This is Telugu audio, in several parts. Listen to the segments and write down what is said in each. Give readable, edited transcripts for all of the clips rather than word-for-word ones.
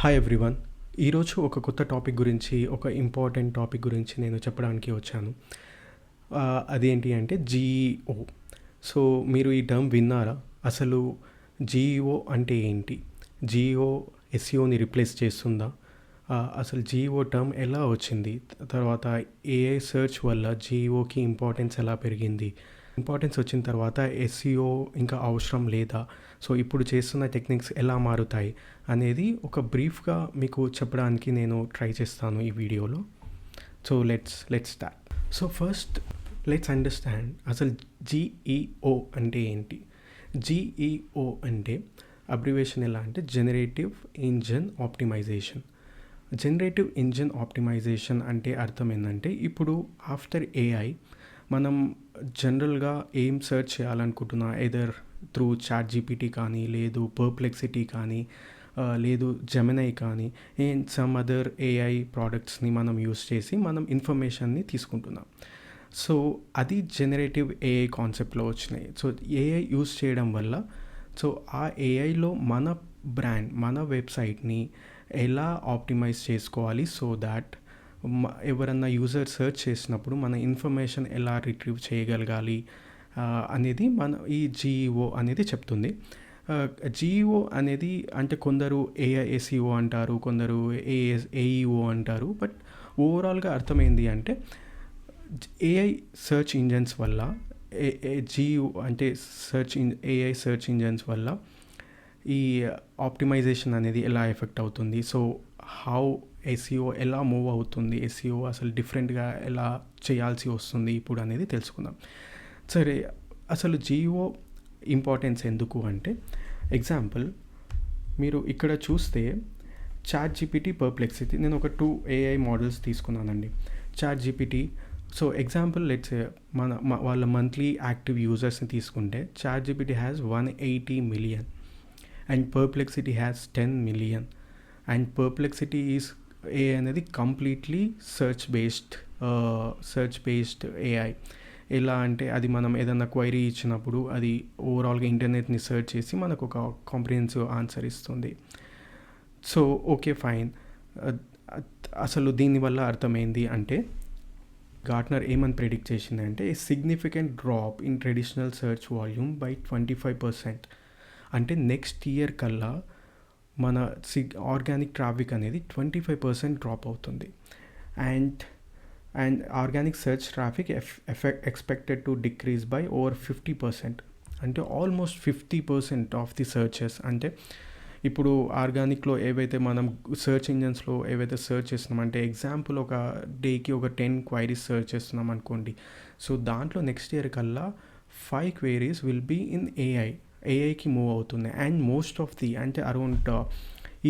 Hi everyone. ఈరోజు ఒక కొత్త టాపిక్ గురించి, ఒక ఇంపార్టెంట్ టాపిక్ గురించి నేను చెప్పడానికి వచ్చాను. అదేంటి అంటే జీఈఓ. సో మీరు ఈ టర్మ్ విన్నారా? అసలు జీఈఓ అంటే ఏంటి? జీఈఓ ఎస్ఈఓని రిప్లేస్ చేస్తుందా? అసలు జీఈఓ టర్మ్ ఎలా వచ్చింది? తర్వాత ఏఐ సెర్చ్ వల్ల జీఈఓకి ఇంపార్టెన్స్ ఎలా పెరిగింది? ఇంపార్టెన్స్ వచ్చిన తర్వాత ఎస్ఈఓ ఇంకా అవసరం లేదా? సో ఇప్పుడు చేస్తున్న టెక్నిక్స్ ఎలా మారుతాయి అనేది ఒక బ్రీఫ్గా మీకు చెప్పడానికి నేను ట్రై చేస్తాను ఈ వీడియోలో. So let's start. So first let's understand అసలు జీఈఓ అంటే ఏంటి. జీఈఓ అంటే అబ్రివేషన్ ఎలా అంటే generative engine optimisation. Generative engine optimisation అంటే అర్థం ఏంటంటే, ఇప్పుడు ఆఫ్టర్ ఏఐ మనం జనరల్గా ఏం సెర్చ్ చేయాలనుకుంటున్నా, ఎదర్ త్రూ చాట్ జీపీటీ కానీ, లేదు పర్ప్లెక్సిటీ కానీ, లేదు జెమినై కానీ, సమ్ అదర్ ఏఐ ప్రోడక్ట్స్ని మనం యూస్ చేసి మనం ఇన్ఫర్మేషన్ని తీసుకుంటున్నాం. సో అది జనరేటివ్ ఏఐ కాన్సెప్ట్లో వచ్చినాయి. సో ఏఐ యూస్ చేయడం వల్ల, సో ఆ ఏఐలో మన బ్రాండ్, మన వెబ్సైట్ని ఎలా ఆప్టిమైజ్ చేసుకోవాలి, సో దాట్ ఎవరన్నా యూజర్ సెర్చ్ చేసినప్పుడు మన ఇన్ఫర్మేషన్ ఎలా రిట్రీవ్ చేయగలగాలి అనేది మన ఈ జీఈఓ అనేది చెప్తుంది. జీఈఓ అనేది అంటే కొందరు ఏఐ ఎస్ఈఓ అంటారు, కొందరు ఏఈఓ అంటారు. బట్ ఓవరాల్గా అర్థమైంది అంటే ఏఐ సెర్చ్ ఇంజన్స్ వల్ల, జీఈఓ అంటే ఏఐ సెర్చ్ ఇంజన్స్ వల్ల ఈ ఆప్టిమైజేషన్ అనేది ఎలా ఎఫెక్ట్ అవుతుంది, సో హౌ ఎస్ఈఓ ఎలా మూవ్ అవుతుంది, ఎస్ఈఓ అసలు డిఫరెంట్గా ఎలా చేయాల్సి వస్తుంది ఇప్పుడు అనేది తెలుసుకుందాం. సరే, అసలు జీఈఓ ఇంపార్టెన్స్ ఎందుకు అంటే, ఎగ్జాంపుల్ మీరు ఇక్కడ చూస్తే చాట్ జీపీటీ, పర్ప్లెక్సిటీ, నేను ఒక 2 ఏఐ మోడల్స్ తీసుకున్నానండి. ChatGPT, so example let's వాళ్ళ మంత్లీ యాక్టివ్ యూజర్స్ని తీసుకుంటే ChatGPT has 180 million and Perplexity has 10 million. And Perplexity is AI అనేది కంప్లీట్లీ సర్చ్ బేస్డ్ ఏఐ. ఎలా అంటే అది మనం ఏదైనా క్వైరీ ఇచ్చినప్పుడు అది ఓవరాల్గా ఇంటర్నెట్ని సెర్చ్ చేసి మనకు ఒక కాంప్రిహెన్సివ్ ఆన్సర్ ఇస్తుంది. So okay, fine. అసలు దీనివల్ల అర్థమైంది అంటే, గార్ట్నర్ ఏమని ప్రెడిక్ట్ చేసింది అంటే, significant drop in traditional search volume by 25%. అంటే నెక్స్ట్ ఇయర్ కల్లా మన ఆర్గానిక్ ట్రాఫిక్ అనేది 25% డ్రాప్ అవుతుంది. And organic search traffic expected to decrease by over 50%. అంటే ఆల్మోస్ట్ 50% ఆఫ్ ది సర్చెస్. అంటే ఇప్పుడు ఆర్గానిక్లో ఏవైతే మనం సెర్చ్ ఇంజన్స్లో ఏవైతే సెర్చ్ చేస్తున్నాం, అంటే ఎగ్జాంపుల్ ఒక డేకి ఒక 10 క్వైరీస్ సెర్చ్ చేస్తున్నాం అనుకోండి. సో దాంట్లో నెక్స్ట్ ఇయర్ కల్లా 5 క్వైరీస్ విల్ బీ ఇన్ ఏఐకి మూవ్ అవుతుంది. అండ్ మోస్ట్ ఆఫ్ ది అంటే అరౌండ్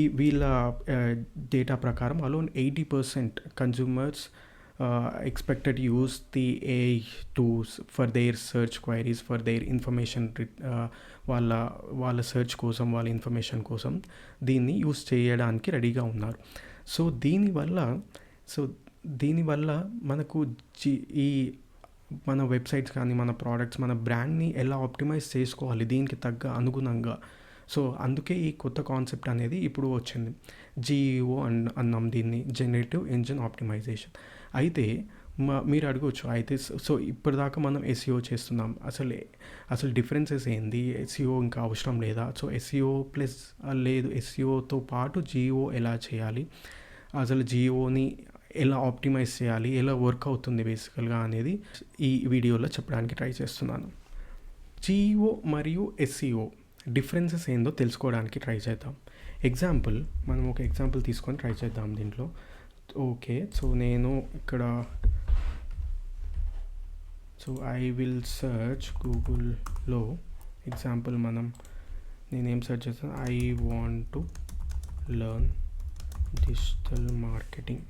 ఈ వీళ్ళ డేటా ప్రకారం around 80% consumers expected use the AI tools for their search queries, for their information, వాళ్ళ సెర్చ్ కోసం, వాళ్ళ ఇన్ఫర్మేషన్ కోసం దీన్ని యూస్ చేయడానికి రెడీగా ఉన్నారు. సో దీనివల్ల మనకు ఈ మన వెబ్సైట్స్ కానీ, మన ప్రోడక్ట్స్, మన బ్రాండ్ని ఎలా ఆప్టిమైజ్ చేసుకోవాలి దీనికి తగ్గ అనుగుణంగా. సో అందుకే ఈ కొత్త కాన్సెప్ట్ అనేది ఇప్పుడు వచ్చింది. జీఈఓ అన్నాం దీన్ని, జనరేటివ్ ఇంజిన్ ఆప్టిమైజేషన్. అయితే మీరు అడగవచ్చు, అయితే సో ఇప్పటిదాకా మనం ఎస్ఈఓ చేస్తున్నాం, అసలు డిఫరెన్సెస్ ఏంది, ఎస్ఈఓ ఇంకా అవసరం లేదా? సో ఎస్ఈఓ ప్లస్ లేదు, ఎస్ఈఓతో పాటు జీఈఓ ఎలా చేయాలి, అసలు జీఈఓని ఎలా ఆప్టిమైజ్ చేయాలి, ఎలా వర్క్ అవుతుంది బేసికల్గా అనేది ఈ వీడియోలో చెప్పడానికి ట్రై చేస్తున్నాను. జీఈఓ మరియు ఎస్ఈఓ డిఫరెన్సెస్ ఏందో తెలుసుకోవడానికి ట్రై చేద్దాం. మనం ఒక ఎగ్జాంపుల్ తీసుకొని ట్రై చేద్దాం దీంట్లో. ఓకే, సో నేను ఇక్కడ ఐ విల్ సర్చ్ గూగుల్లో ఎగ్జాంపుల్ నేనేం సెర్చ్ చేస్తాను, I want to learn digital marketing.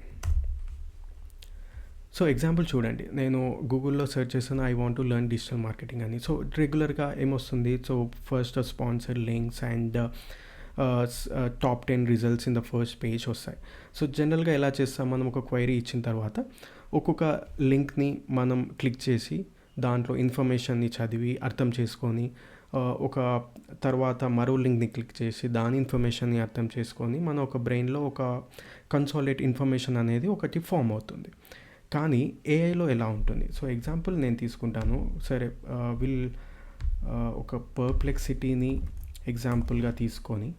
So example చూడండి, నేను గూగుల్లో సెర్చ్ చేస్తాను I want to learn digital marketing అని. సో రెగ్యులర్గా ఏమొస్తుంది, so first sponsor links and top 10 results in the first page వస్తాయి. సో జనరల్గా ఎలా చేస్తాం, మనం ఒక క్వైరీ ఇచ్చిన తర్వాత ఒక్కొక్క లింక్ని మనం క్లిక్ చేసి దాంట్లో ఇన్ఫర్మేషన్ని చదివి అర్థం చేసుకొని ఒక తర్వాత మరో లింక్ని క్లిక్ చేసి దాని ఇన్ఫర్మేషన్ని అర్థం చేసుకొని మన ఒక బ్రెయిన్లో ఒక కన్సాలిడేట్ ఇన్ఫర్మేషన్ అనేది ఒకటి ఫామ్ అవుతుంది. కానీ ఏఐలో ఎలా ఉంటుంది? సో ఎగ్జాంపుల్ నేను తీసుకుంటాను. సరే, ఒక పర్ప్లెక్సిటీని ఎగ్జాంపుల్గా తీసుకొని,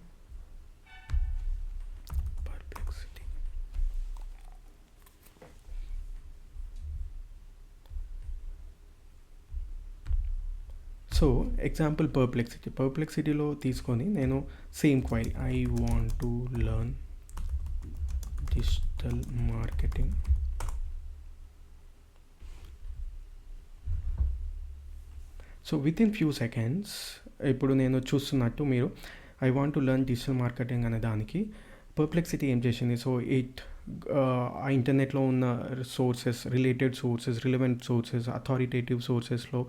సో ఎగ్జాంపుల్ పర్ప్లెక్సిటీలో తీసుకొని నేను same query, I want to learn digital marketing. So within few seconds ఇప్పుడు నేను చూస్తున్నట్టు మీరు I want to learn digital marketing అనే దానికి పర్ప్లెక్సిటీ ఏం చేసింది? సో ఆ ఇంటర్నెట్లో ఉన్న sources, related sources, relevant sources, authoritative సోర్సెస్లో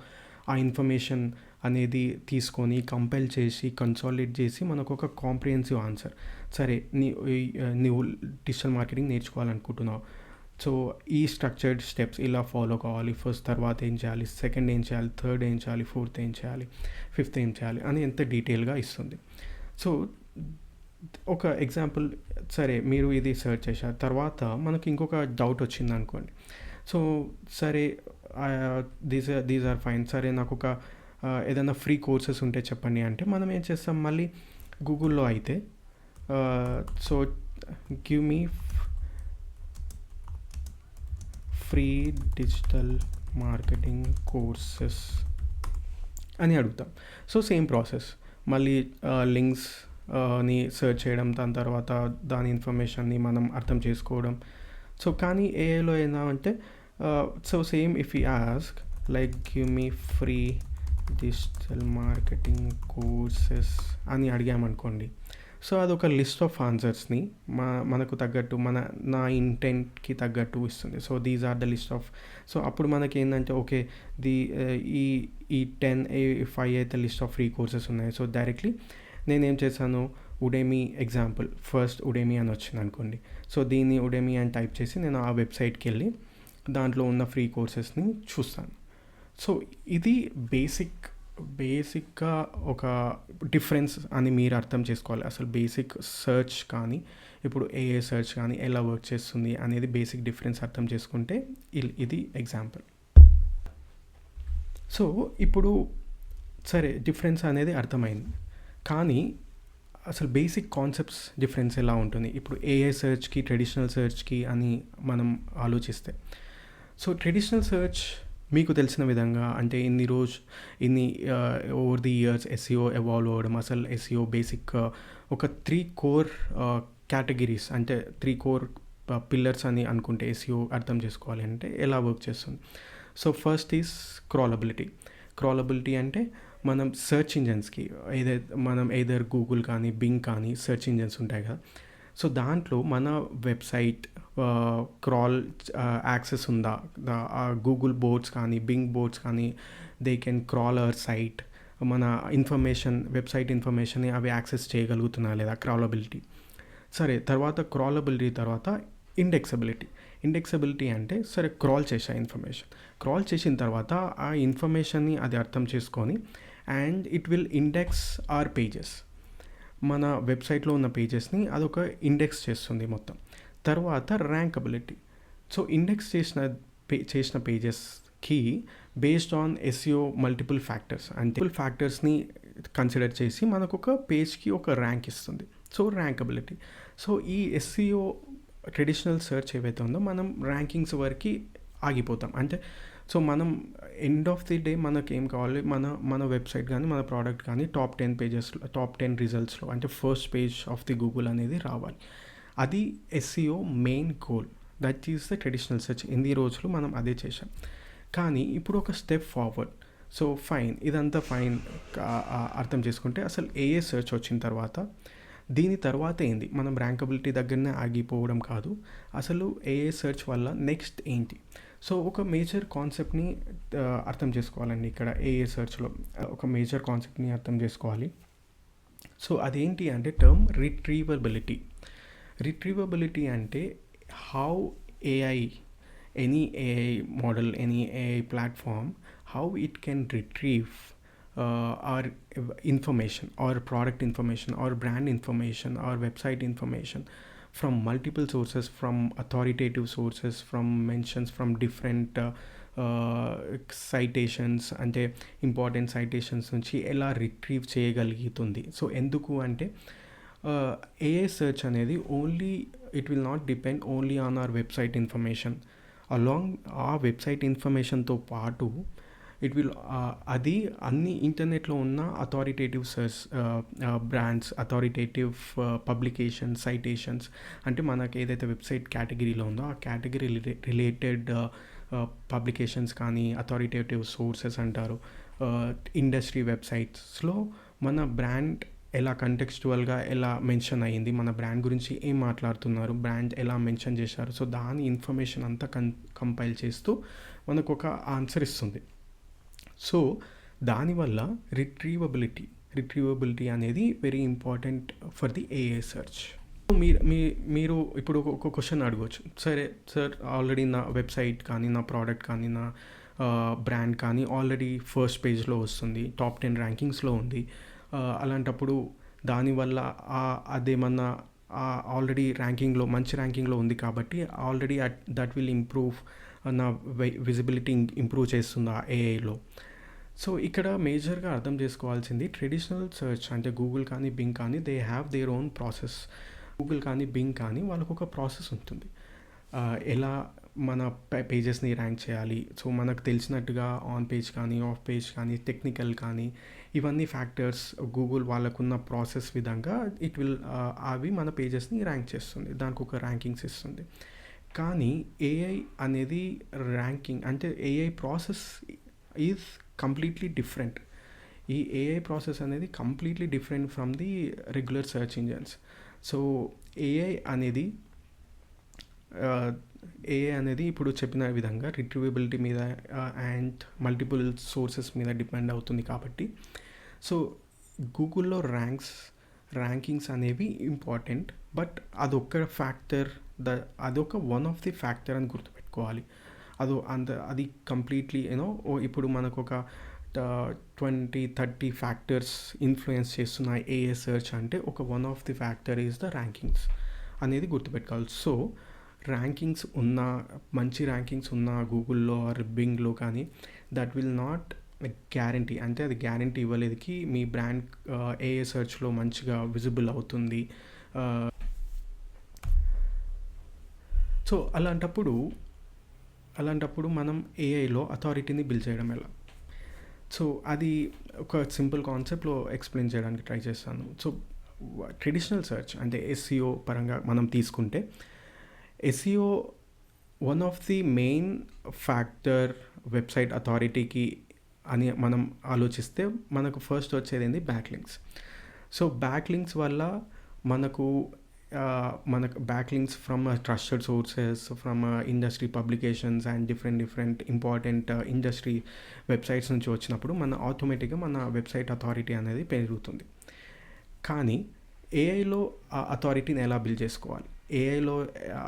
ఆ ఇన్ఫర్మేషన్ అనేది తీసుకొని కంపైల్ చేసి కన్సాలిడేట్ చేసి మనకు ఒక కాంప్రిహెన్సివ్ ఆన్సర్. సరే, నీవు డిజిటల్ మార్కెటింగ్ నేర్చుకోవాలనుకుంటున్నావు. సో ఈ స్ట్రక్చర్డ్ స్టెప్స్ ఇలా ఫాలో కావాలి. ఫస్ట్ తర్వాత ఏం చేయాలి, సెకండ్ ఏం చేయాలి, థర్డ్ ఏం చేయాలి, ఫోర్త్ ఏం చేయాలి, ఫిఫ్త్ ఏం చేయాలి అని ఎంత డీటెయిల్గా ఇస్తుంది. సో ఒక ఎగ్జాంపుల్, సరే మీరు ఇది సెర్చ్ చేశారు, తర్వాత మనకి ఇంకొక డౌట్ వచ్చింది అనుకోండి. సో సరే, దీస్ ఆర్ ఫైన్. సరే, నాకు ఒక ఏదైనా ఫ్రీ కోర్సెస్ ఉంటే చెప్పండి అంటే మనం ఏం చేస్తాం, మళ్ళీ గూగుల్లో అయితే so give me free digital marketing courses అని అడుగుతాం. సో సేమ్ ప్రాసెస్, మళ్ళీ లింక్స్ ని సెర్చ్ చేయడం, దాని తర్వాత దాని ఇన్ఫర్మేషన్ని మనం అర్థం చేసుకోవడం. సో కానీ ఏఐలో ఏంటంటే so same if you ask like give me free digital marketing courses అని అడిగామనుకోండి, సో అదొక లిస్ట్ ఆఫ్ ఆన్సర్స్ని మనకు తగ్గట్టు నా ఇంటెంట్కి తగ్గట్టు ఇస్తుంది. So these are the list of. So అప్పుడు మనకి ఏంటంటే ఓకే, ఈ 5 అయితే లిస్ట్ ఆఫ్ ఫ్రీ కోర్సెస్ ఉన్నాయి. సో డైరెక్ట్లీ నేనేం చేశాను, ఉడేమీ ఎగ్జాంపుల్, ఫస్ట్ ఉడేమీ అని వచ్చింది అనుకోండి. సో దీన్ని ఉడేమీ అని టైప్ చేసి నేను ఆ వెబ్సైట్కి వెళ్ళి దాంట్లో ఉన్న ఫ్రీ కోర్సెస్ని చూస్తాను. సో ఇది బేసిక్గా ఒక డిఫరెన్స్ అని మీరు అర్థం చేసుకోవాలి. అసలు బేసిక్ సెర్చ్ కానీ ఇప్పుడు ఏఐ సెర్చ్ కానీ ఎలా వర్క్ చేస్తుంది అనేది బేసిక్ డిఫరెన్స్ అర్థం చేసుకుంటే ఇది ఎగ్జాంపుల్. సో ఇప్పుడు సరే, డిఫరెన్స్ అనేది అర్థమైంది, కానీ అసలు బేసిక్ కాన్సెప్ట్స్ డిఫరెన్స్ ఎలా ఉంటుంది ఇప్పుడు ఏఐ సెర్చ్కి ట్రెడిషనల్ సెర్చ్కి అని మనం ఆలోచిస్తే. సో ట్రెడిషనల్ సెర్చ్ మీకు తెలిసిన విధంగా అంటే over the years SEO evolve అవ్వడం, అసలు ఎస్ఈఓ బేసిక్ ఒక 3 కోర్ కేటగిరీస్ అంటే 3 కోర్ పిల్లర్స్ అని అనుకుంటే ఎస్ఈఓ అర్థం చేసుకోవాలి అంటే ఎలా వర్క్ చేస్తుంది. సో ఫస్ట్ ఈజ్ క్రాలబిలిటీ అంటే మనం సెర్చ్ ఇంజన్స్కి మనం ఎయిదర్ గూగుల్ కానీ బింగ్ కానీ సెర్చ్ ఇంజన్స్ ఉంటాయి కదా. సో దాంట్లో మన వెబ్సైట్ క్రాల్ యాక్సెస్ ఉందా, గూగుల్ బోర్డ్స్ కానీ బింగ్ బోర్డ్స్ కానీ they can crawl our site, మన ఇన్ఫర్మేషన్ వెబ్సైట్ ఇన్ఫర్మేషన్ని అవి యాక్సెస్ చేయగలుగుతున్నా లేదా, క్రాలబిలిటీ. సరే, తర్వాత క్రాలబిలిటీ తర్వాత ఇండెక్సబిలిటీ అంటే సరే క్రాల్ చేసిన తర్వాత ఆ ఇన్ఫర్మేషన్ని అది అర్థం చేసుకొని and it will index our pages, మన వెబ్సైట్లో ఉన్న పేజెస్ని అదొక ఇండెక్స్ చేస్తుంది మొత్తం. తర్వాత ర్యాంకబిలిటీ. సో ఇండెక్స్ చేసిన పేజెస్కి బేస్డ్ ఆన్ ఎస్ఈఓ మల్టిపుల్ ఫ్యాక్టర్స్ని కన్సిడర్ చేసి మనకు ఒక పేజ్కి ఒక ర్యాంక్ ఇస్తుంది. So rankability. సో ఈ ఎస్ఈఓ ట్రెడిషనల్ సెర్చ్ ఏవైతే ఉందో మనం ర్యాంకింగ్స్ వరకు ఆగిపోతాం. అంటే సో మనం ఎండ్ ఆఫ్ ది డే మనకి ఏం కావాలి, మన వెబ్సైట్ కానీ మన ప్రోడక్ట్ కానీ టాప్ 10 రిజల్ట్స్లో అంటే first page of the Google అనేది రావాలి. అది SEO main goal. That is the traditional search. ఇన్ని రోజులు మనం అదే చేసాం. కానీ ఇప్పుడు ఒక స్టెప్ ఫార్వర్డ్. సో ఫైన్, ఇదంతా ఫైన్ అర్థం చేసుకుంటే అసలు ఏఏ సెర్చ్ వచ్చిన తర్వాత దీని తర్వాత ఏంది, మనం ర్యాంకబిలిటీ దగ్గరనే ఆగిపోవడం కాదు, అసలు ఏఏ సెర్చ్ వల్ల నెక్స్ట్ ఏంటి. సో ఒక మేజర్ కాన్సెప్ట్ని అర్థం చేసుకోవాలండి ఇక్కడ ఏఏ సెర్చ్లో ఒక మేజర్ కాన్సెప్ట్ని అర్థం చేసుకోవాలి. సో అదేంటి అంటే టర్మ్ రిట్రీవబిలిటీ అంటే how any AI model, any AI platform, how it can retrieve our information or product information or brand information or website information from multiple sources, from authoritative sources, from mentions from different citations, అంటే ఇంపార్టెంట్ సైటేషన్స్ నుంచి ఎలా రిట్రీవ్ చేయగలుగుతుంది. సో ఎందుకు అంటే ఏఐ సెర్చ్ అనేది it will not depend only on our website information. Along ఆ వెబ్సైట్ ఇన్ఫర్మేషన్తో పాటు ఇట్ విల్ అది అన్ని ఇంటర్నెట్లో ఉన్న authoritative search brands, authoritative publications, citations, అంటే మనకు ఏదైతే వెబ్సైట్ కేటగిరీలో ఉందో ఆ కేటగిరీ రిలేటెడ్ పబ్లికేషన్స్ కానీ, అథారిటేటివ్ సోర్సెస్ అంటారు, ఇండస్ట్రీ వెబ్సైట్స్లో మన బ్రాండ్ ఎలా కంటెక్స్చువల్గా ఎలా మెన్షన్ అయ్యింది, మన బ్రాండ్ గురించి ఏం మాట్లాడుతున్నారు, బ్రాండ్ ఎలా మెన్షన్ చేశారు, సో దాని ఇన్ఫర్మేషన్ అంతా కంపైల్ చేస్తూ మనకు ఒక ఆన్సర్ ఇస్తుంది. సో దానివల్ల రిట్రీవబిలిటీ అనేది very important for the AI search. మీరు ఇప్పుడు ఒక క్వశ్చన్ అడగవచ్చు, సరే సార్ ఆల్రెడీ నా వెబ్సైట్ కానీ, నా ప్రోడక్ట్ కానీ, నా బ్రాండ్ కానీ ఆల్రెడీ ఫస్ట్ పేజ్లో వస్తుంది, టాప్ 10 ర్యాంకింగ్స్లో ఉంది, అలాంటప్పుడు దానివల్ల అదేమన్నా ఆల్రెడీ మంచి ర్యాంకింగ్లో ఉంది కాబట్టి ఆల్రెడీ దట్ విల్ ఇంప్రూవ్, నా విజిబిలిటీ ఇంప్రూవ్ చేస్తుంది ఆ ఏఐలో. సో ఇక్కడ మేజర్గా అర్థం చేసుకోవాల్సింది, ట్రెడిషనల్ సెర్చ్ అంటే గూగుల్ కానీ, బింగ్ కానీ, they have their own process. Google కానీ, బింగ్ కానీ వాళ్ళకు ఒక ప్రాసెస్ ఉంటుంది, ఎలా మన పేజెస్ని ర్యాంక్ చేయాలి. సో మనకు తెలిసినట్టుగా ఆన్ పేజ్ కానీ, ఆఫ్ పేజ్ కానీ, టెక్నికల్ కానీ, ఇవన్నీ ఫ్యాక్టర్స్ గూగుల్ వాళ్ళకున్న ప్రాసెస్ విధంగా అవి మన పేజెస్ని ర్యాంక్ చేస్తుంది, దానికి ఒక ర్యాంకింగ్స్ ఇస్తుంది. కానీ ఏఐ అనేది ర్యాంకింగ్ అంటే AI process is completely different. ఈ ఏఐ ప్రాసెస్ అనేది completely different from the regular search engines. So AI అనేది ఇప్పుడు చెప్పిన విధంగా రిట్రీవబిలిటీ మీద అండ్ మల్టిపుల్ సోర్సెస్ మీద డిపెండ్ అవుతుంది కాబట్టి, సో గూగుల్లో ర్యాంకింగ్స్ అనేవి ఇంపార్టెంట్, బట్ అదొక ఫ్యాక్టర్, అదొక వన్ ఆఫ్ ది ఫ్యాక్టర్ అని గుర్తుపెట్టుకోవాలి. అది కంప్లీట్లీ ఇప్పుడు మనకు ఒక 20-30 ఫ్యాక్టర్స్ ఇన్ఫ్లుయెన్స్ చేస్తున్న ఏఐ సెర్చ్ అంటే ఒక one of the factor is the rankings అనేది గుర్తుపెట్టుకోవాలి. సో మంచి ర్యాంకింగ్స్ ఉన్న గూగుల్లో ఆర్ బింగ్లో కానీ దట్ విల్ నాట్ గ్యారంటీ, అంటే అది గ్యారంటీ ఇవ్వలేదుకి మీ బ్రాండ్ ఏఐ సెర్చ్లో మంచిగా విజిబుల్ అవుతుంది. సో అలాంటప్పుడు మనం ఏఐలో అథారిటీని బిల్డ్ చేయడం ఎలా? సో అది ఒక సింపుల్ కాన్సెప్ట్లో ఎక్స్ప్లెయిన్ చేయడానికి ట్రై చేస్తాను. సో ట్రెడిషనల్ సెర్చ్ అంటే ఎస్ఈఓ పరంగా మనం తీసుకుంటే, SEO one of the main factor website అథారిటీకి అని మనం ఆలోచిస్తే మనకు ఫస్ట్ వచ్చేది ఏంది? బ్యాక్లింక్స్. సో బ్యాక్లింక్స్ వల్ల మనకు backlinks from trusted sources, from industry publications and different important industry websites నుంచి వచ్చినప్పుడు ఆటోమేటిక్గా మన వెబ్సైట్ అథారిటీ అనేది పెరుగుతుంది. కానీ ఏఐలో ఆ అథారిటీని ఎలా బిల్డ్ చేసుకోవాలి, ఏఐలో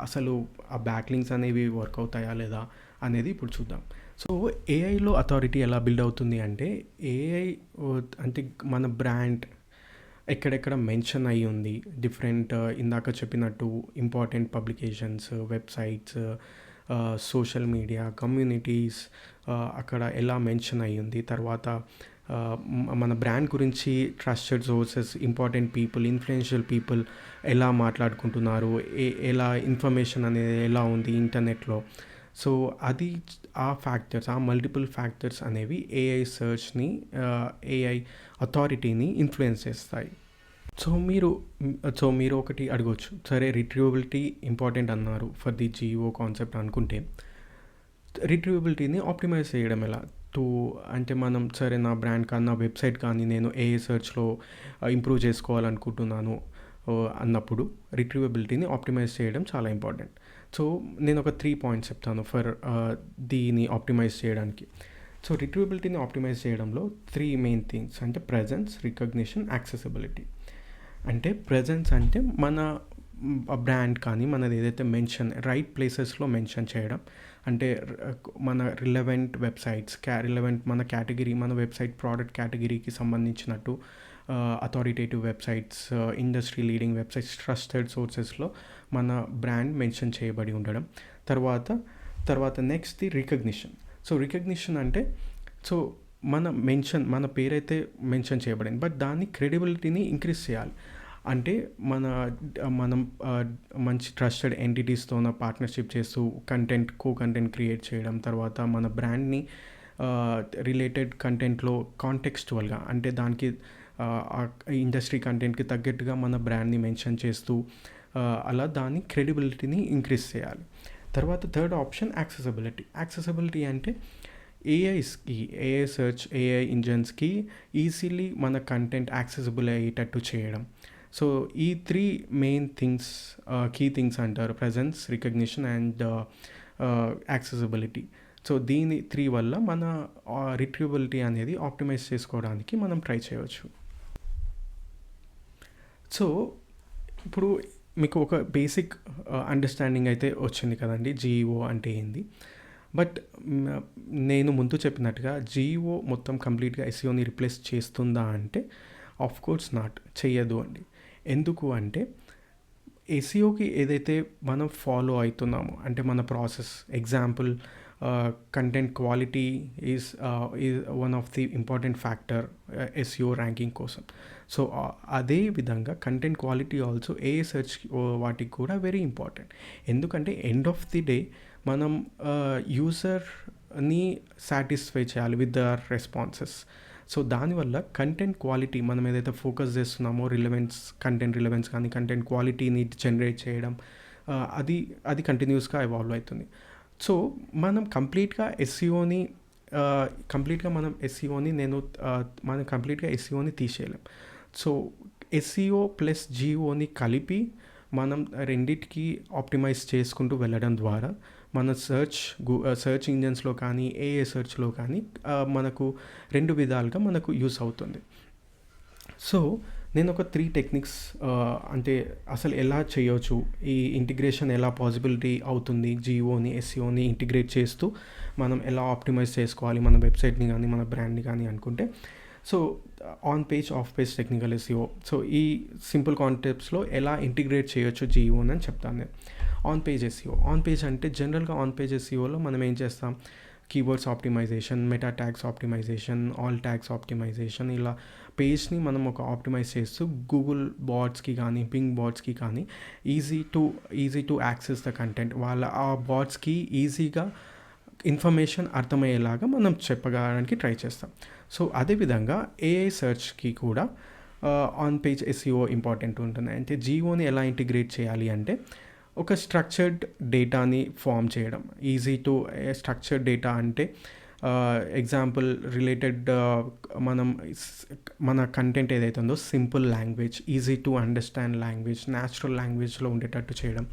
అసలు ఆ బ్యాక్లింక్స్ అనేవి వర్క్ అవుతాయా లేదా అనేది ఇప్పుడు చూద్దాం. సో ఏఐలో అథారిటీ ఎలా బిల్డ్ అవుతుంది అంటే, ఏఐ అంటే మన బ్రాండ్ ఎక్కడెక్కడ మెన్షన్ అయ్యి ఉంది, డిఫరెంట్ ఇందాక చెప్పినట్టు important publications, websites, social media, communities, అక్కడ ఎలా మెన్షన్ అయ్యి ఉంది. తర్వాత మన బ్రాండ్ గురించి trusted sources, important people, influential people ఎలా మాట్లాడుకుంటున్నారు, ఎలా ఇన్ఫర్మేషన్ అనేది ఎలా ఉంది ఇంటర్నెట్లో. సో అది ఆ ఫ్యాక్టర్స్, ఆ మల్టిపుల్ ఫ్యాక్టర్స్ అనేవి ఏఐ సెర్చ్ని, ఏఐ అథారిటీని ఇన్ఫ్లుయెన్స్ చేస్తాయి. సో మీరు ఒకటి అడగవచ్చు, సరే రిట్రీవబిలిటీ ఇంపార్టెంట్ అన్నారు ఫర్ ది జిఓ కాన్సెప్ట్ అనుకుంటే, రిట్రీవబిలిటీని ఆప్టిమైజ్ చేయడం ఎలా? అంటే మనం సరే నా బ్రాండ్ కానీ, నా వెబ్సైట్ కానీ నేను ఏఐ సెర్చ్లో ఇంప్రూవ్ చేసుకోవాలనుకుంటున్నాను అన్నప్పుడు రిట్రీవబిలిటీని ఆప్టిమైజ్ చేయడం చాలా ఇంపార్టెంట్. సో నేను ఒక 3 పాయింట్స్ చెప్తాను ఫర్ దీన్ని ఆప్టిమైజ్ చేయడానికి. సో రిట్రీవబిలిటీని ఆప్టిమైజ్ చేయడంలో 3 మెయిన్ థింగ్స్ అంటే ప్రెజెన్స్, రికగ్నిషన్, యాక్సెసిబిలిటీ. అంటే ప్రెజెన్స్ అంటే మన బ్రాండ్ కానీ మనది ఏదైతే రైట్ ప్లేసెస్లో మెన్షన్ చేయడం. అంటే మన రిలవెంట్ వెబ్సైట్స్ రిలవెంట్ మన కేటగిరీ మన వెబ్సైట్ ప్రోడక్ట్ కేటగిరీకి సంబంధించినట్టు authoritative websites, industry leading websites, trusted సోర్సెస్లో మన బ్రాండ్ మెన్షన్ చేయబడి ఉండడం. తర్వాత next the recognition. So recognition అంటే సో మన పేరైతే మెన్షన్ చేయబడింది, బట్ దాని క్రెడిబిలిటీని ఇంక్రీజ్ చేయాలి. అంటే మనం మంచి ట్రస్టెడ్ ఎంటిటీస్తో పార్ట్నర్షిప్ చేస్తూ కంటెంట్ క్రియేట్ చేయడం. తర్వాత మన బ్రాండ్ని రిలేటెడ్ కంటెంట్లో కాంటెక్స్చువల్గా అంటే దానికి ఇండస్ట్రీ కంటెంట్కి తగ్గట్టుగా మన బ్రాండ్ని మెన్షన్ చేస్తూ అలా దాని క్రెడిబిలిటీని ఇంక్రీజ్ చేయాలి. తర్వాత థర్డ్ ఆప్షన్ యాక్సెసిబిలిటీ అంటే ఏఐ సెర్చ్, ఏఐ ఇంజన్స్కి ఈజీలీ మన కంటెంట్ యాక్సెసిబుల్ అయ్యేటట్టు చేయడం. సో ఈ 3 మెయిన్ థింగ్స్, కీ థింగ్స్ అంటారు: presence, recognition and accessibility. So దీని 3 వల్ల మన రిట్రీవబిలిటీ అనేది ఆప్టిమైజ్ చేసుకోవడానికి మనం ట్రై చేయవచ్చు. సో ఇప్పుడు మీకు ఒక బేసిక్ అండర్స్టాండింగ్ అయితే వచ్చింది కదండి జీఈఓ అంటే ఏంది. బట్ నేను ముందు చెప్పినట్టుగా జీఈఓ మొత్తం కంప్లీట్గా ఎస్ఈఓని రిప్లేస్ చేస్తుందా అంటే ఆఫ్ కోర్స్ నాట్, చెయ్యదు అండి. ఎందుకు అంటే ఎస్ఈఓకి ఏదైతే మనం ఫాలో అవుతున్నామో అంటే మన process, example content quality is one of the important factor SEO ranking కోసం. సో అదే విధంగా content quality also AI search వాటికి కూడా వెరీ ఇంపార్టెంట్. ఎందుకంటే ఎండ్ ఆఫ్ ది డే మనం యూజర్ని సాటిస్ఫై చేయాలి విత్ దర్ రెస్పాన్సెస్. సో దానివల్ల కంటెంట్ క్వాలిటీ మనం ఏదైతే ఫోకస్ చేస్తున్నామో కంటెంట్ రిలవెన్స్ కానీ కంటెంట్ క్వాలిటీని జనరేట్ చేయడం, అది కంటిన్యూస్గా ఎవాల్వ్ అవుతుంది. సో మనం కంప్లీట్గా ఎస్ఈఓని తీసేయలేం. సో ఎస్ఈఓ ప్లస్ జీఓని కలిపి మనం రెండిటికి ఆప్టిమైజ్ చేసుకుంటూ వెళ్ళడం ద్వారా మన సర్చ్ ఇంజన్స్లో కానీ ఏఐ సెర్చ్లో కానీ మనకు 2 విధాలుగా మనకు యూస్ అవుతుంది. సో నేను ఒక 3 టెక్నిక్స్ అంటే అసలు ఎలా చేయవచ్చు, ఈ ఇంటిగ్రేషన్ ఎలా పాసిబిలిటీ అవుతుంది, జీఓని ఎస్ఈఓని ఇంటిగ్రేట్ చేస్తూ మనం ఎలా ఆప్టిమైజ్ చేసుకోవాలి మన వెబ్సైట్ని కానీ మన బ్రాండ్ని కానీ అనుకుంటే, so on page, off page, technical SEO. So ఈ సింపుల్ కాన్సెప్ట్స్లో ఎలా ఇంటిగ్రేట్ చేయొచ్చు జీఓని అని చెప్తాను నేను. On page SEO. On page అంటే జనరల్గా ఆన్ పేజ్ ఎస్ఈఓలో మనం ఏం చేస్తాం, keywords optimisation, meta tags optimisation, alt tags optimisation, ఇలా పేజ్ని మనం ఒక ఆప్టిమైజ్ చేస్తూ గూగుల్ బాట్స్కి కానీ పింగ్ బాట్స్కి కానీ easy to access the content, ఆ బాట్స్కి ఈజీగా ఇన్ఫర్మేషన్ అర్థమయ్యేలాగా మనం చెప్పడానికి ట్రై చేస్తాం. సో అదేవిధంగా ఏఐ సెర్చ్కి కూడా ఆన్ పేజ్ ఎస్ఈఓ ఇంపార్టెంట్ ఉంటుంది. అంటే జీఓని ఎలా ఇంటిగ్రేట్ చేయాలి అంటే ఒక స్ట్రక్చర్డ్ డేటాని ఫామ్ చేయడం. స్ట్రక్చర్డ్ డేటా అంటే ఎగ్జాంపుల్ రిలేటెడ్ మన కంటెంట్ ఏదైతే ఉందో simple language, easy to understand language, natural లాంగ్వేజ్లో ఉండేటట్టు చేయడం.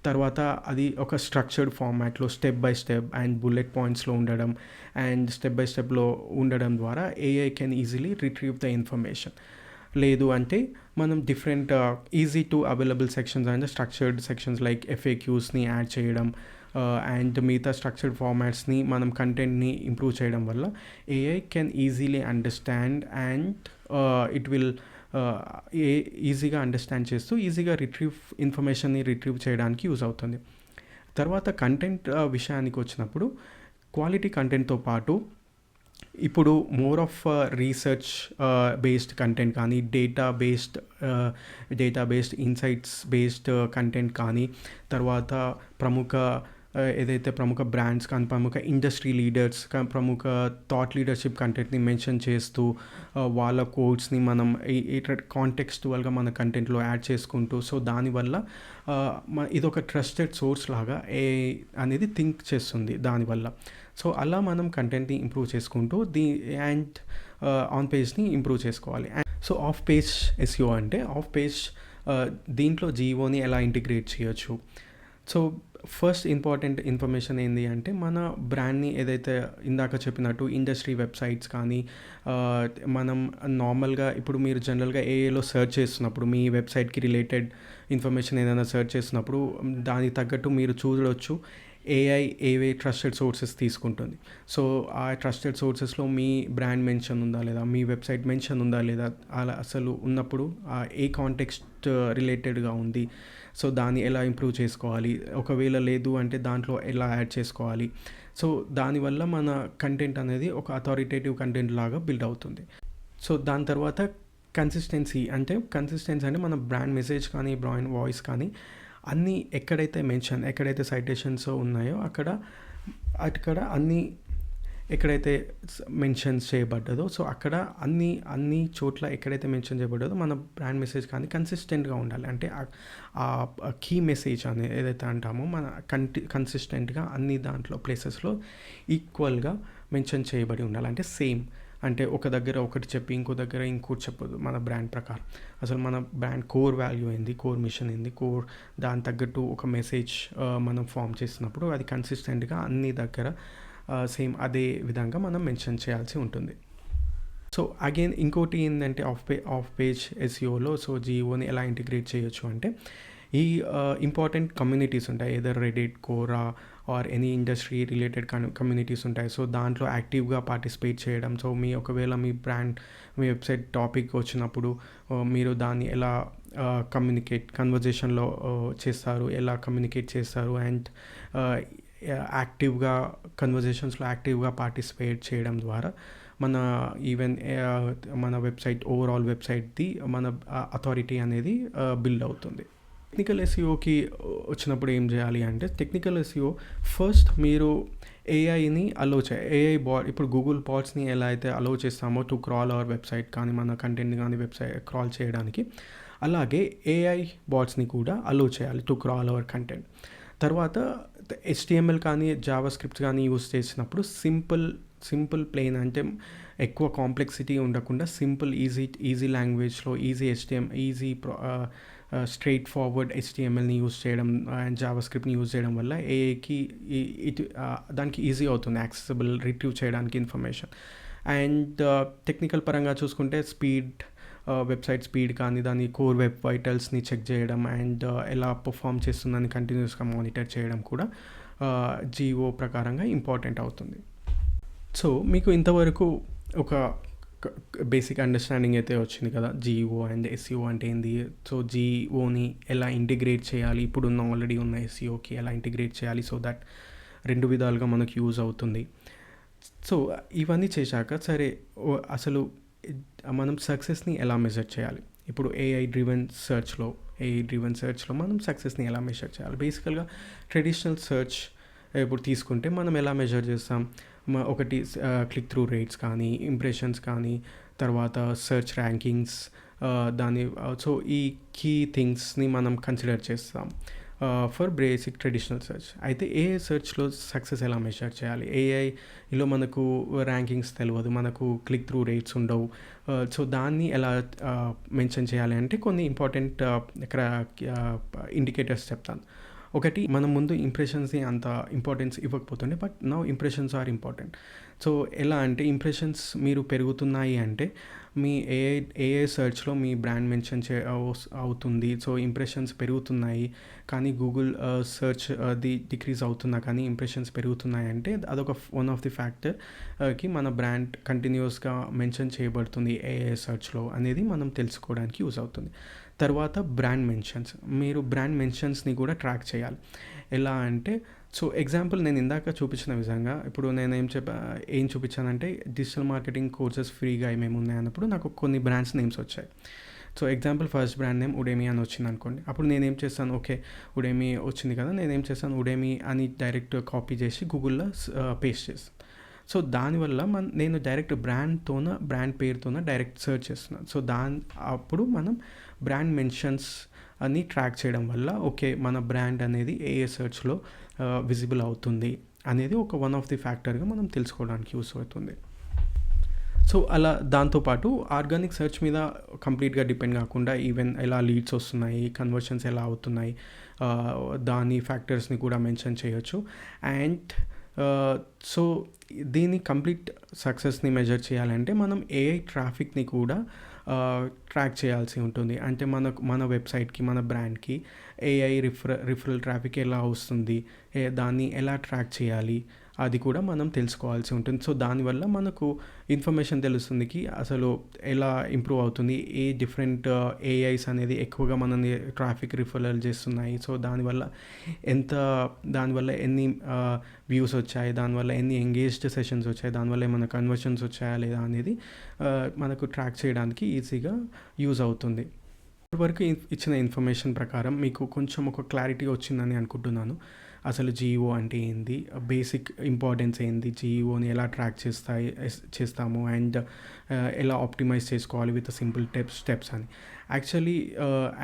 తర్వాత అది ఒక స్ట్రక్చర్డ్ ఫార్మాట్లో step by step and bullet పాయింట్స్లో ఉండడం అండ్ స్టెప్ బై స్టెప్లో ఉండడం ద్వారా AI can easily retrieve the information. లేదు అంటే మనం different easy to available sections and structured sections like ఎఫ్ఏక్యూస్ని యాడ్ చేయడం అండ్ మిగతా స్ట్రక్చర్డ్ ఫార్మాట్స్ని మనం కంటెంట్ని ఇంప్రూవ్ చేయడం వల్ల AI can easily understand and it will ఈజీగా అండర్స్టాండ్ చేస్తూ ఈజీగా ఇన్ఫర్మేషన్ని రిట్రీవ్ చేయడానికి యూజ్ అవుతుంది. తర్వాత కంటెంట్ విషయానికి వచ్చినప్పుడు క్వాలిటీ కంటెంట్తో పాటు ఇప్పుడు more of research based content కానీ data based insights based content కానీ, తర్వాత ప్రముఖ బ్రాండ్స్ కానీ ప్రముఖ ఇండస్ట్రీ లీడర్స్ ప్రముఖ థాట్ లీడర్షిప్ కంటెంట్ని మెన్షన్ చేస్తూ వాళ్ళ కోడ్స్ని మనం కాంటెక్స్చువల్గా మన కంటెంట్లో యాడ్ చేసుకుంటూ, సో దానివల్ల ఇదొక ట్రస్టెడ్ సోర్స్ లాగా అనేది థింక్ చేస్తుంది దానివల్ల. సో అలా మనం కంటెంట్ని ఇంప్రూవ్ చేసుకుంటూ అండ్ ఆన్ పేజ్ని ఇంప్రూవ్ చేసుకోవాలి. సో ఆఫ్ పేజ్ ఎస్ఈఓ అంటే ఆఫ్ పేజ్ దీంట్లో జీఓని ఎలా ఇంటిగ్రేట్ చేయొచ్చు. సో ఫస్ట్ ఇంపార్టెంట్ ఇన్ఫర్మేషన్ ఏంటి అంటే మన బ్రాండ్ని ఏదైతే ఇందాక చెప్పినట్టు ఇండస్ట్రీ వెబ్సైట్స్ కానీ మనం నార్మల్గా ఇప్పుడు మీరు జనరల్గా ఏఐలో సెర్చ్ చేస్తున్నప్పుడు మీ వెబ్సైట్కి రిలేటెడ్ ఇన్ఫర్మేషన్ ఏదైనా సెర్చ్ చేస్తున్నప్పుడు దానికి తగ్గట్టు మీరు చూడవచ్చు ఏఐ ఏవే ట్రస్టెడ్ సోర్సెస్ తీసుకుంటుంది. సో ఆ ట్రస్టెడ్ సోర్సెస్లో మీ బ్రాండ్ మెన్షన్ ఉందా లేదా, మీ వెబ్సైట్ మెన్షన్ ఉందా లేదా, అలా అసలు ఉన్నప్పుడు ఏ కాంటెక్స్ట్ రిలేటెడ్గా ఉంది, సో దాన్ని ఎలా ఇంప్రూవ్ చేసుకోవాలి, ఒకవేళ లేదు అంటే దాంట్లో ఎలా యాడ్ చేసుకోవాలి. సో దానివల్ల మన కంటెంట్ అనేది ఒక అథారిటేటివ్ కంటెంట్ లాగా బిల్డ్ అవుతుంది. సో దాని తర్వాత కన్సిస్టెన్సీ అంటే మన బ్రాండ్ మెసేజ్ కానీ బ్రాండ్ వాయిస్ కానీ అన్నీ ఎక్కడైతే సైటేషన్స్ ఉన్నాయో అక్కడ అన్నీ ఎక్కడైతే మెన్షన్స్ చేయబడ్డదో, సో అక్కడ అన్ని చోట్ల ఎక్కడైతే మెన్షన్ చేయబడ్డదో మన బ్రాండ్ మెసేజ్ కానీ కన్సిస్టెంట్గా ఉండాలి. అంటే ఆ కీ మెసేజ్ అనేది ఏదైతే అంటామో మన కన్సిస్టెంట్గా అన్ని దాంట్లో ప్లేసెస్లో ఈక్వల్గా మెన్షన్ చేయబడి ఉండాలి. అంటే సేమ్, అంటే ఒక దగ్గర ఒకటి చెప్పి ఇంకో దగ్గర ఇంకోటి చెప్పదు. మన బ్రాండ్ ప్రకారం అసలు మన బ్రాండ్ కోర్ వాల్యూ ఏంది, కోర్ మిషన్ ఏంది, దాని తగ్గట్టు ఒక మెసేజ్ మనం ఫామ్ చేసినప్పుడు అది కన్సిస్టెంట్గా అన్ని దగ్గర సేమ్ అదే విధంగా మనం మెన్షన్ చేయాల్సి ఉంటుంది. సో అగైన్ ఇంకోటి ఏంటంటే ఆఫ్ పేజ్ ఎస్ఈఓలో సో జీఓని ఎలా ఇంటిగ్రేట్ చేయొచ్చు అంటే ఈ ఇంపార్టెంట్ కమ్యూనిటీస్ ఉంటాయి, either Reddit, Quora or any industry related communities ఉంటాయి. సో దాంట్లో యాక్టివ్గా పార్టిసిపేట్ చేయడం. సో ఒకవేళ మీ వెబ్సైట్ టాపిక్ వచ్చినప్పుడు మీరు దాన్ని ఎలా కన్వర్జేషన్లో చేస్తారు, ఎలా కమ్యూనికేట్ చేస్తారు, అండ్ కన్వర్జేషన్స్లో యాక్టివ్గా పార్టిసిపేట్ చేయడం ద్వారా మన వెబ్సైట్ ఓవరాల్ వెబ్సైట్ది మన అథారిటీ అనేది బిల్డ్ అవుతుంది. టెక్నికల్ ఎస్ఈఓకి వచ్చినప్పుడు ఏం చేయాలి అంటే టెక్నికల్ ఎస్ఈఓ ఫస్ట్ మీరు ఏఐని ఇప్పుడు గూగుల్ బాట్స్ని ఎలా అయితే అలో చేస్తామో టు క్రాల్ అవర్ వెబ్సైట్ కానీ మన కంటెంట్ కానీ వెబ్సైట్ క్రాల్ చేయడానికి, అలాగే ఏఐ బాట్స్ని కూడా అలో చేయాలి టు క్రాల్ అవర్ కంటెంట్. తర్వాత HTML కానీ జావా స్క్రిప్ట్స్ కానీ యూస్ చేసినప్పుడు సింపుల్ ప్లెయిన్, అంటే ఎక్కువ కాంప్లెక్సిటీ ఉండకుండా సింపుల్ ఈజీ లాంగ్వేజ్లో ఈజీ స్ట్రైట్ ఫార్వర్డ్ HTMLని యూస్ చేయడం అండ్ జావా స్క్రిప్ట్ని యూజ్ చేయడం వల్ల ఏఐకి దానికి ఈజీ అవుతుంది యాక్సెసిబుల్ రిట్రీవ్ చేయడానికి ఇన్ఫర్మేషన్. అండ్ టెక్నికల్ పరంగా చూసుకుంటే వెబ్సైట్ స్పీడ్ కానీ దాని కోర్ వెబ్ వైటల్స్ని చెక్ చేయడం అండ్ ఎలా పర్ఫామ్ చేస్తుందని కంటిన్యూస్గా మానిటర్ చేయడం కూడా జీఓ ప్రకారంగా ఇంపార్టెంట్ అవుతుంది. సో మీకు ఇంతవరకు ఒక బేసిక్ అండర్స్టాండింగ్ అయితే వచ్చింది కదా జీఓ అండ్ ఎస్ఈఓ అంటే ఏంది. సో జీఓని ఎలా ఇంటిగ్రేట్ చేయాలి, ఇప్పుడున్న ఆల్రెడీ ఉన్న ఎస్ఈఓకి ఎలా ఇంటిగ్రేట్ చేయాలి, సో దట్ రెండు విధాలుగా మనకు యూజ్ అవుతుంది. సో ఇవన్నీ చేశాక సరే అసలు మనం సక్సెస్ని ఎలా మెజర్ చేయాలి. ఇప్పుడు ఏఐ డ్రివెన్ సెర్చ్లో మనం సక్సెస్ని ఎలా మెజర్ చేయాలి. బేసికల్గా ట్రెడిషనల్ సెర్చ్ ఇప్పుడు తీసుకుంటే మనం ఎలా మెజర్ చేస్తాం, ఒకటి క్లిక్ త్రూ రేట్స్ కానీ, ఇంప్రెషన్స్ కానీ, తర్వాత సెర్చ్ ర్యాంకింగ్స్, సో ఈ కీ థింగ్స్ని మనం కన్సిడర్ చేస్తాం ఫర్ బేసిక్ ట్రెడిషనల్ సెర్చ్. అయితే ఏఐ సెర్చ్లో సక్సెస్ ఎలా మెజర్ చేయాలి. ఏఐలో మనకు ర్యాంకింగ్స్ తెలియదు, మనకు క్లిక్ త్రూ రేట్స్ ఉండవు. సో దాన్ని ఎలా మెన్షన్ చేయాలి అంటే కొన్ని ఇంపార్టెంట్ ఇక్కడ ఇండికేటర్స్ చెప్తాను. ఒకటి, మనం ముందు ఇంప్రెషన్స్ని అంత ఇంపార్టెన్స్ ఇవ్వకపోతుండే, but now impressions are important. So ఎలా అంటే ఇంప్రెషన్స్ మీరు పెరుగుతున్నాయి అంటే మీ ఏఐ సెర్చ్లో మీ బ్రాండ్ మెన్షన్ అవుతుంది. సో ఇంప్రెషన్స్ పెరుగుతున్నాయి కానీ గూగుల్ సెర్చ్ డిక్రీజ్ అవుతున్నా కానీ ఇంప్రెషన్స్ పెరుగుతున్నాయి అంటే అదొక వన్ ఆఫ్ ది ఫ్యాక్టర్కి మన బ్రాండ్ కంటిన్యూస్గా మెన్షన్ చేయబడుతుంది ఏఐ సెర్చ్లో అనేది మనం తెలుసుకోవడానికి యూజ్ అవుతుంది. తర్వాత మీరు బ్రాండ్ మెన్షన్స్ని కూడా ట్రాక్ చేయాలి. ఎలా అంటే సో ఎగ్జాంపుల్ నేను ఇందాక చూపించిన విధంగా ఇప్పుడు నేను ఏం చూపించానంటే డిజిటల్ మార్కెటింగ్ కోర్సెస్ ఫ్రీగా ఏమేమి ఉన్నాయన్నప్పుడు నాకు కొన్ని బ్రాండ్స్ నేమ్స్ వచ్చాయి. So example first brand name ఉడేమి అని వచ్చింది అనుకోండి. అప్పుడు నేనేం చేస్తాను, ఓకే ఉడేమి వచ్చింది కదా, నేనేం చేస్తాను ఉడేమి అని డైరెక్ట్ కాపీ చేసి గూగుల్లో పేస్ట్ చేస్తాను. సో దానివల్ల నేను డైరెక్ట్ బ్రాండ్ పేరుతోన డైరెక్ట్ సెర్చ్ చేస్తున్నాను. సో అప్పుడు మనం బ్రాండ్ మెన్షన్స్ అని ట్రాక్ చేయడం వల్ల ఓకే మన బ్రాండ్ అనేది ఏఏ సెర్చ్లో విజిబుల్ అవుతుంది అనేది ఒక వన్ ఆఫ్ ది ఫ్యాక్టర్గా మనం తెలుసుకోవడానికి యూస్ అవుతుంది. సో అలా దాంతోపాటు ఆర్గానిక్ సెర్చ్ మీద కంప్లీట్గా డిపెండ్ కాకుండా ఈవెన్ ఎలా లీడ్స్ వస్తున్నాయి, కన్వర్షన్స్ ఎలా అవుతున్నాయి, దాని ఫ్యాక్టర్స్ని కూడా మెన్షన్ చేయొచ్చు. అండ్ సో దీన్ని కంప్లీట్ సక్సెస్ని మెజర్ చేయాలంటే మనం ఏఐ ట్రాఫిక్ని కూడా ట్రాక్ చేయాల్సి ఉంటుంది. అంటే మన వెబ్సైట్కి, మన బ్రాండ్కి ఏఐ రిఫరల్ ట్రాఫిక్ ఎలా వస్తుంది, దాన్ని ఎలా ట్రాక్ చేయాలి, అది కూడా మనం తెలుసుకోవాల్సి ఉంటుంది. సో దానివల్ల మనకు ఇన్ఫర్మేషన్ తెలుస్తుందికి అసలు ఎలా ఇంప్రూవ్ అవుతుంది, ఏ డిఫరెంట్ ఏఐస్ అనేది ఎక్కువగా మనల్ని ట్రాఫిక్ రిఫరల్ చేస్తున్నాయి, సో దానివల్ల ఎన్ని వ్యూస్ వచ్చాయి, దానివల్ల ఎన్ని ఎంగేజ్డ్ సెషన్స్ వచ్చాయి, దానివల్ల ఏమైనా కన్వర్షన్స్ వచ్చాయా లేదా అనేది మనకు ట్రాక్ చేయడానికి ఈజీగా యూజ్ అవుతుంది. ఇప్పటివరకు ఇచ్చిన ఇన్ఫర్మేషన్ ప్రకారం మీకు కొంచెం ఒక క్లారిటీ వచ్చిందని అనుకుంటున్నాను. అసలు జీఈఓ అంటే ఏంది, బేసిక్ ఇంపార్టెన్స్ ఏంది, జీఈఓని ఎలా ట్రాక్ చేస్తాము అండ్ ఎలా ఆప్టిమైజ్ చేసుకోవాలి విత్ సింపుల్ స్టెప్స్ అని. యాక్చువల్లీ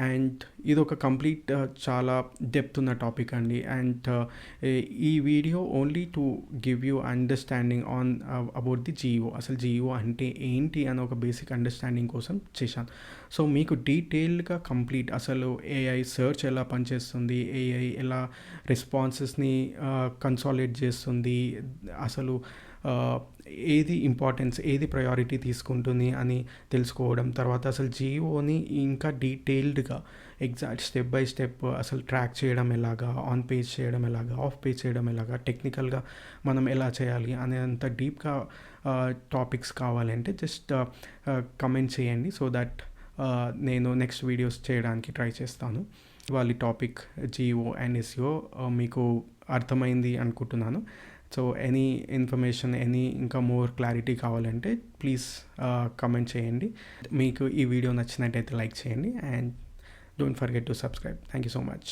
అండ్ ఇది ఒక కంప్లీట్ చాలా డెప్త్ ఉన్న టాపిక్ అండి. అండ్ ఈ video only to give you understanding on about the GEO, అసలు జీఈఓ అంటే ఏంటి అని ఒక బేసిక్ అండర్స్టాండింగ్ కోసం చేశాను. సో మీకు డీటెయిల్డ్గా కంప్లీట్ అసలు ఏఐ సెర్చ్ ఎలా పనిచేస్తుంది, ఏఐ ఎలా రెస్పాన్సెస్ని కన్సాలిడేట్ చేస్తుంది, అసలు ఏది ఇంపార్టెన్స్, ఏది ప్రయారిటీ తీసుకుంటుంది అని తెలుసుకోవడం, తర్వాత అసలు జీఓని ఇంకా డీటెయిల్డ్గా ఎగ్జాక్ట్ స్టెప్ బై స్టెప్ అసలు ట్రాక్ చేయడం ఎలాగా, ఆన్ పేజ్ చేయడం ఎలాగా, ఆఫ్ పేజ్ చేయడం ఎలాగా, టెక్నికల్గా మనం ఎలా చేయాలి అనేంత డీప్గా టాపిక్స్ కావాలంటే జస్ట్ కమెంట్ చేయండి. సో దట్ నేను నెక్స్ట్ వీడియోస్ చేయడానికి ట్రై చేస్తాను. వాళ్ళ టాపిక్ జీఓ అండ్ ఎస్ఈఓ మీకు అర్థమైంది అనుకుంటున్నాను. సో ఎనీ ఇన్ఫర్మేషన్, ఇంకా మోర్ క్లారిటీ కావాలంటే ప్లీజ్ కమెంట్ చేయండి. మీకు ఈ వీడియో నచ్చినట్టయితే లైక్ చేయండి and don't forget to subscribe. Thank you so much.